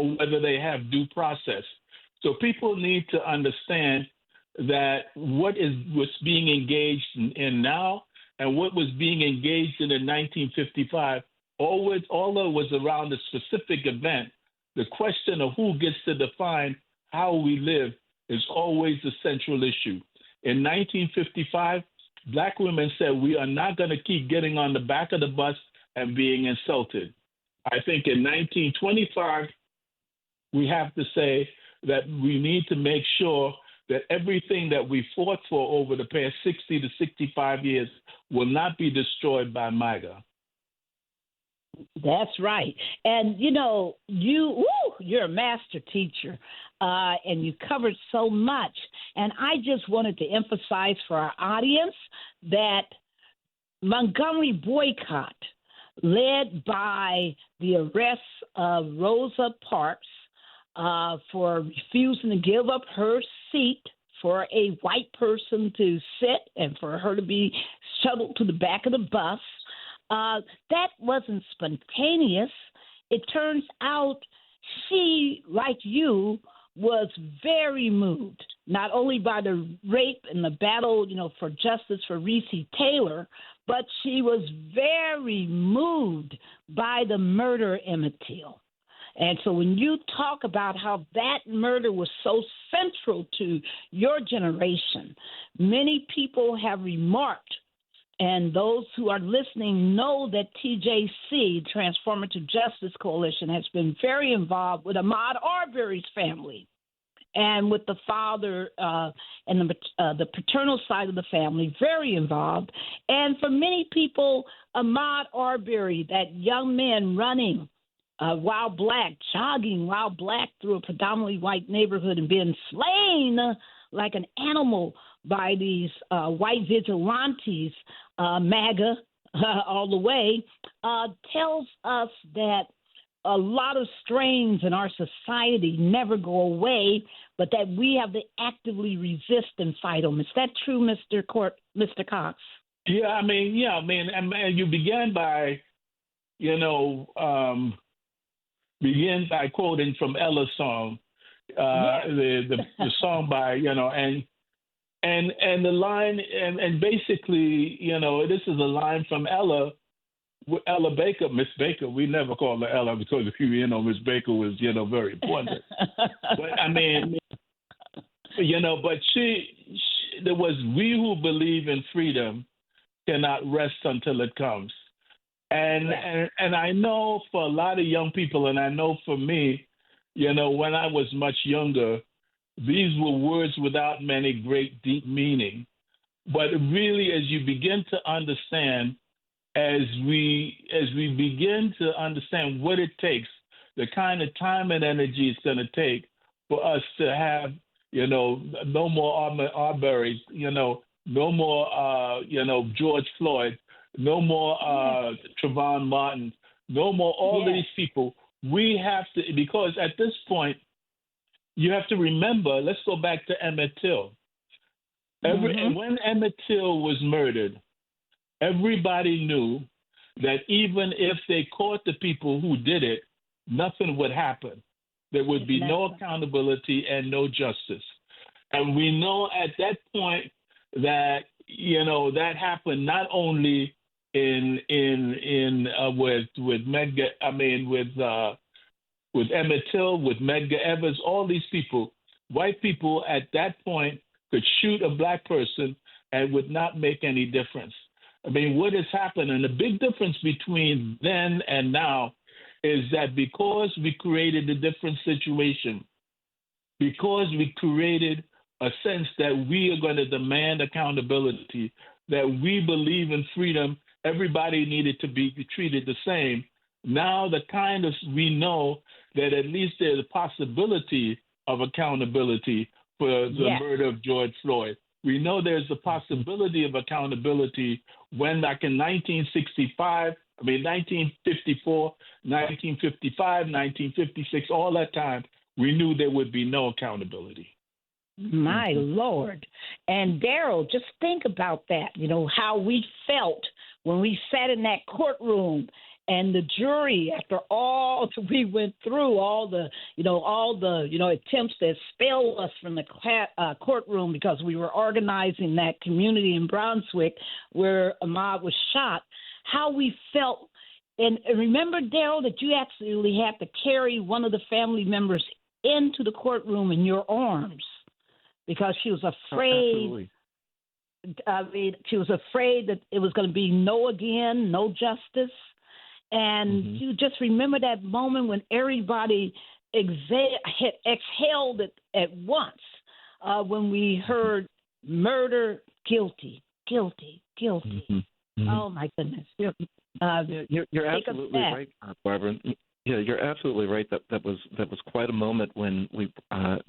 or whether they have due process. So people need to understand that what's being engaged in now and what was being engaged in 1955, although it was around a specific event, the question of who gets to define how we live is always the central issue. In 1955, Black women said, we are not going to keep getting on the back of the bus and being insulted. I think in 1925, we have to say that we need to make sure that everything that we fought for over the past 60 to 65 years will not be destroyed by MAGA. That's right. And, you're a master teacher, and you covered so much. And I just wanted to emphasize for our audience that Montgomery boycott, led by the arrest of Rosa Parks for refusing to give up her seat for a white person to sit and for her to be shuttled to the back of the bus, that wasn't spontaneous. It turns out she, like you, was very moved, not only by the rape and the battle, for justice for Recy Taylor, but she was very moved by the murder of Emmett Till. And so when you talk about how that murder was so central to your generation, many people have remarked, and those who are listening know that TJC, Transformative Justice Coalition, has been very involved with Ahmaud Arbery's family and with the father and the paternal side of the family, very involved. And for many people, Ahmaud Arbery, that young man running while black, jogging while black through a predominantly white neighborhood and being slain like an animal by these white vigilantes, MAGA all the way, tells us that a lot of strains in our society never go away, but that we have to actively resist and fight them. Is that true, Mr. Cox? Yeah, and you began by, begin by quoting from Ella's song, the song by, and the line, and basically, this is a line from Ella Baker, Miss Baker. We never call her Ella because, Miss Baker was, very important. But she, there was, we who believe in freedom cannot rest until it comes. And I know for a lot of young people, and I know for me, when I was much younger, these were words without many great deep meaning. But really, as you begin to understand, as we begin to understand what it takes, the kind of time and energy it's going to take for us to have, no more Arbery, no more, George Floyd, no more Trayvon Martin, no more all of these people. We have to, because at this point, you have to remember, let's go back to Emmett Till. When Emmett Till was murdered, everybody knew that even if they caught the people who did it, nothing would happen. There would be no accountability and no justice. And we know at that point that, that happened not only with Emmett Till, with Medgar Evers, all these people, white people at that point could shoot a black person and would not make any difference. What has happened, and the big difference between then and now is that because we created a different situation, because we created a sense that we are going to demand accountability, that we believe in freedom, everybody needed to be treated the same. Now we know that at least there's a possibility of accountability for the murder of George Floyd. We know there's a possibility of accountability when, like in 1954, 1955, 1956, all that time, we knew there would be no accountability. My Lord. And Daryl, just think about that, how we felt when we sat in that courtroom And the jury, after all we went through, all the attempts to expel us from the courtroom because we were organizing that community in Brunswick where Ahmaud was shot, how we felt. And remember, Daryl, that you actually had to carry one of the family members into the courtroom in your arms because she was afraid. She was afraid that it was going to be no justice. And you just remember that moment when everybody exhaled at once when we heard murder, guilty. Oh, my goodness. You're absolutely right, Barbara. Yeah, you're absolutely right. That was quite a moment when we I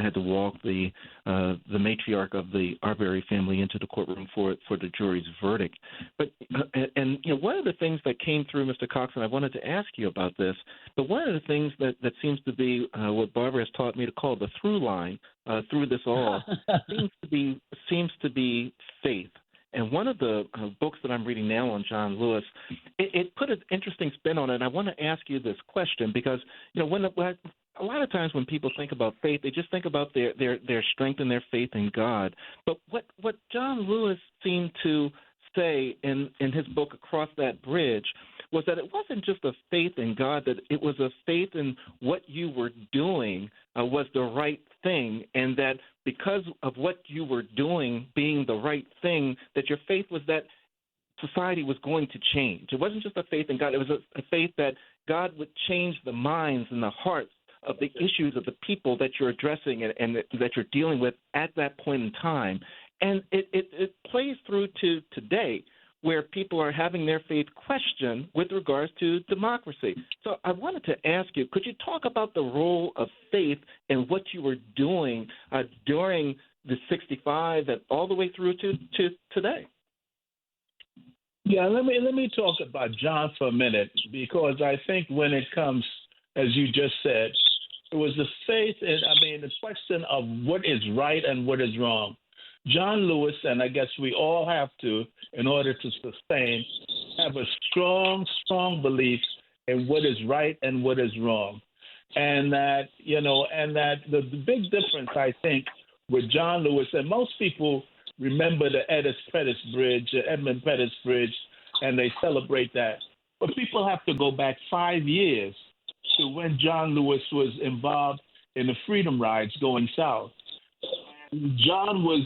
had to walk the matriarch of the Arbery family into the courtroom for the jury's verdict. But one of the things that came through, Mr. Cox, and I wanted to ask you about this, but one of the things that seems to be what Barbara has taught me to call the through line through this all seems to be faith. And one of the books that I'm reading now on John Lewis, it put an interesting spin on it. And I want to ask you this question because, when a lot of times when people think about faith, they just think about their strength and their faith in God. But what John Lewis seemed to say in his book Across That Bridge was that it wasn't just a faith in God, that it was a faith in what you were doing was the right thing, and that because of what you were doing being the right thing, that your faith was that society was going to change. It wasn't just a faith in God. It was a faith that God would change the minds and the hearts of the issues of the people that you're addressing and that you're dealing with at that point in time. And it plays through to today, where people are having their faith questioned with regards to democracy. So I wanted to ask you, could you talk about the role of faith and what you were doing during the 65 and all the way through to today? Yeah, let me talk about John for a minute, because I think when it comes, as you just said, it was the faith, the question of what is right and what is wrong. John Lewis, and I guess we all have to, in order to sustain, have a strong belief in what is right and what is wrong. And that, the big difference, I think, with John Lewis, and most people remember the Edmund Pettus Bridge, and they celebrate that. But people have to go back 5 years to when John Lewis was involved in the Freedom Rides going south. John was,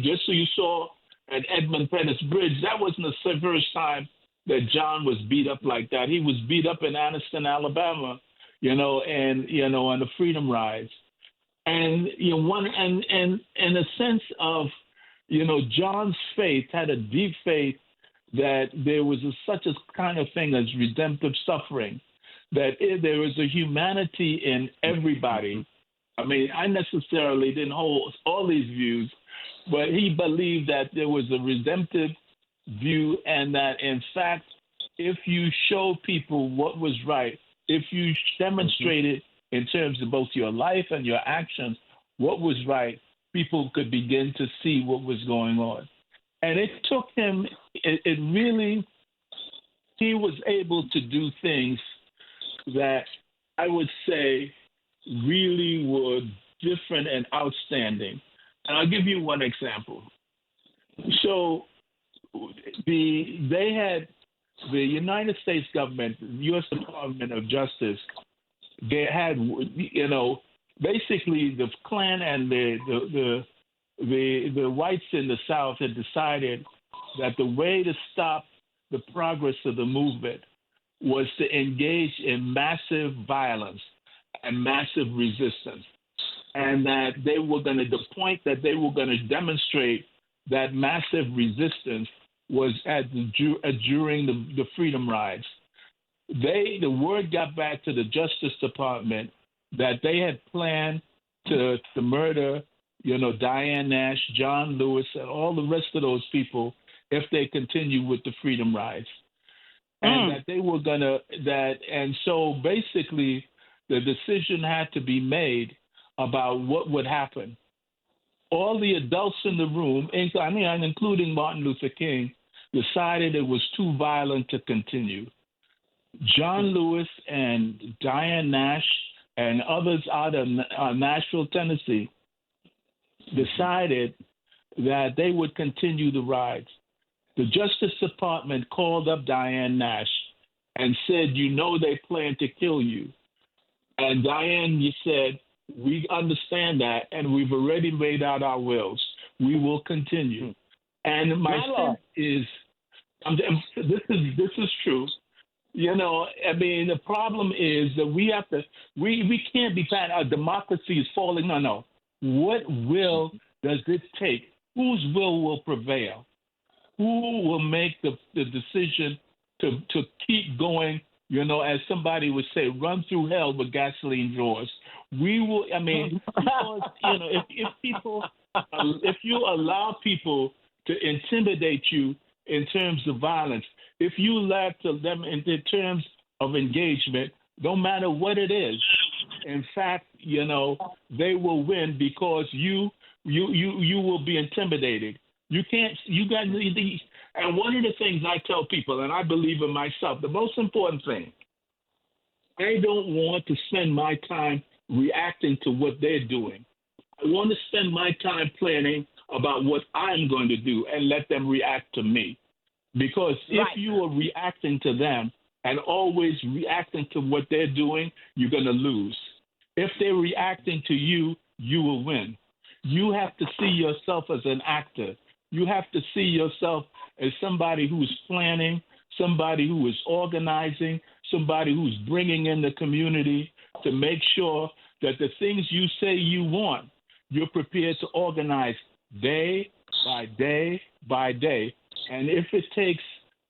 just so you saw at Edmund Pettus Bridge, that wasn't the first time that John was beat up like that. He was beat up in Anniston, Alabama, on the Freedom Rides. And in a sense of, John's faith had a deep faith that there was such a kind of thing as redemptive suffering, that there was a humanity in everybody. I necessarily didn't hold all these views, but he believed that there was a redemptive view, and that, in fact, if you show people what was right, if you demonstrated in terms of both your life and your actions what was right, people could begin to see what was going on. And it took him, he was able to do things that I would say really were different and outstanding. And I'll give you one example. So they had the United States government, the U.S. Department of Justice, they had, basically the Klan and the whites in the South had decided that the way to stop the progress of the movement was to engage in massive violence and massive resistance, and that they were going to, the point that they were going to demonstrate that massive resistance was during the Freedom Rides. The word got back to the Justice Department that they had planned to murder, Diane Nash, John Lewis, and all the rest of those people if they continue with the Freedom Rides. And that they were going to, and so basically the decision had to be made about what would happen. All the adults in the room, including Martin Luther King, decided it was too violent to continue. John Lewis and Diane Nash and others out of Nashville, Tennessee, decided that they would continue the riots. The Justice Department called up Diane Nash and said, you know they plan to kill you. And Diane, you said, we understand that, and we've already laid out our wills. We will continue. And my sense is, this is true. You know, I mean, the problem is that we can't be fat. Our democracy is falling. No. What will does it take? Whose will prevail? Who will make the decision to keep going? You know, as somebody would say, run through hell with gasoline drawers. We will. I mean, because, you know, if you allow people to intimidate you in terms of violence, if you lack to them in terms of engagement, no matter what it is, in fact, you know, they will win because you will be intimidated. You can't. You got these. And one of the things I tell people, and I believe in myself, the most important thing, I don't want to spend my time reacting to what they're doing. I want to spend my time planning about what I'm going to do and let them react to me. Because if you are reacting to them and always reacting to what they're doing, you're going to lose. If they're reacting to you, you will win. You have to see yourself as an actor. You have to see yourself as somebody who's planning, somebody who is organizing, somebody who's bringing in the community to make sure that the things you say you want, you're prepared to organize day by day by day. And if it takes,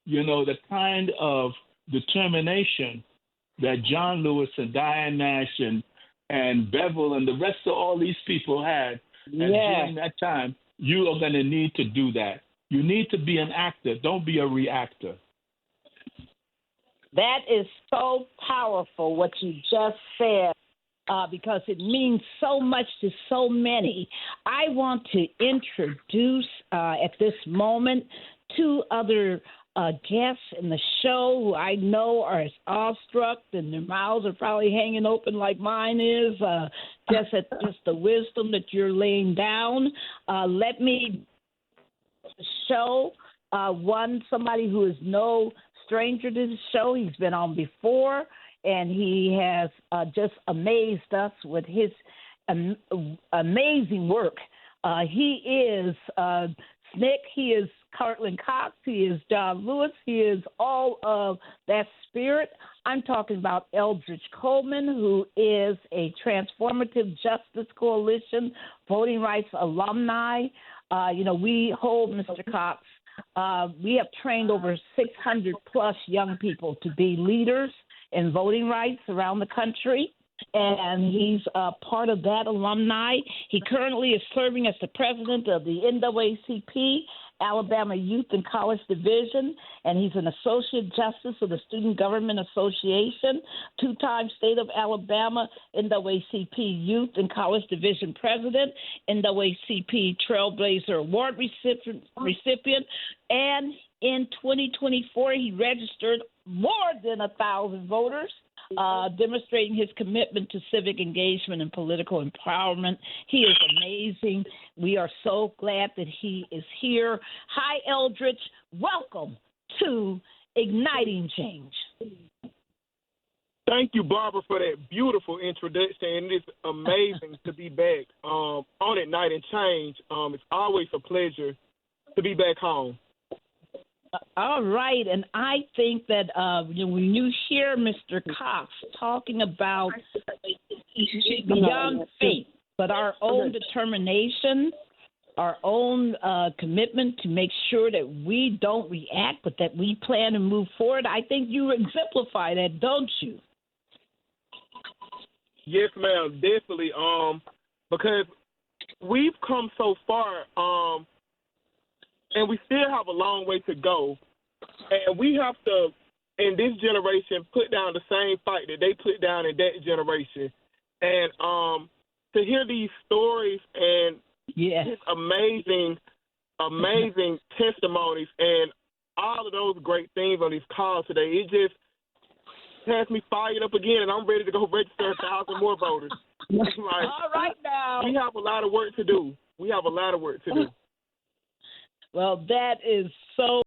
you know, the kind of determination that John Lewis and Diane Nash and Bevel and the rest of all these people had, and during that time, you are going to need to do that. You need to be an actor. Don't be a reactor. That is so powerful, what you just said, because it means so much to so many. I want to introduce at this moment two other guests in the show who I know are as awestruck and their mouths are probably hanging open like mine is, just the wisdom that you're laying down. Let me show somebody who is no stranger to the show. He's been on before, and he has just amazed us with his amazing work. He is Snick. He is Courtland Cox. He is John Lewis. He is all of that spirit. I'm talking about Eldric Coleman, who is a Transformative Justice Coalition voting rights alumni. We hold Mr. Cox. We have trained over 600 plus young people to be leaders in voting rights around the country. And he's part of that alumni. He currently is serving as the president of the NAACP, Alabama Youth and College Division, and he's an associate justice of the Student Government Association, two-time state of Alabama NAACP Youth and College Division president, NAACP Trailblazer Award recipient, and in 2024 he registered more than 1,000 voters, demonstrating his commitment to civic engagement and political empowerment. He is amazing. We are so glad that he is here. Hi, Eldric. Welcome to Igniting Change. Thank you, Barbara, for that beautiful introduction. And it's amazing to be back on Igniting Change. It's always a pleasure to be back home. All right, and I think that when you hear Mr. Cox talking about beyond faith, but our own determination, our own commitment to make sure that we don't react, but that we plan to move forward, I think you exemplify that, don't you? Yes, ma'am, definitely. Because we've come so far, and we still have a long way to go. And we have to, in this generation, put down the same fight that they put down in that generation. And to hear these stories and just amazing testimonies and all of those great things on this call today, has me fired up again, and I'm ready to go register 1,000 more voters. Like, all right now. We have a lot of work to do. Well, that is so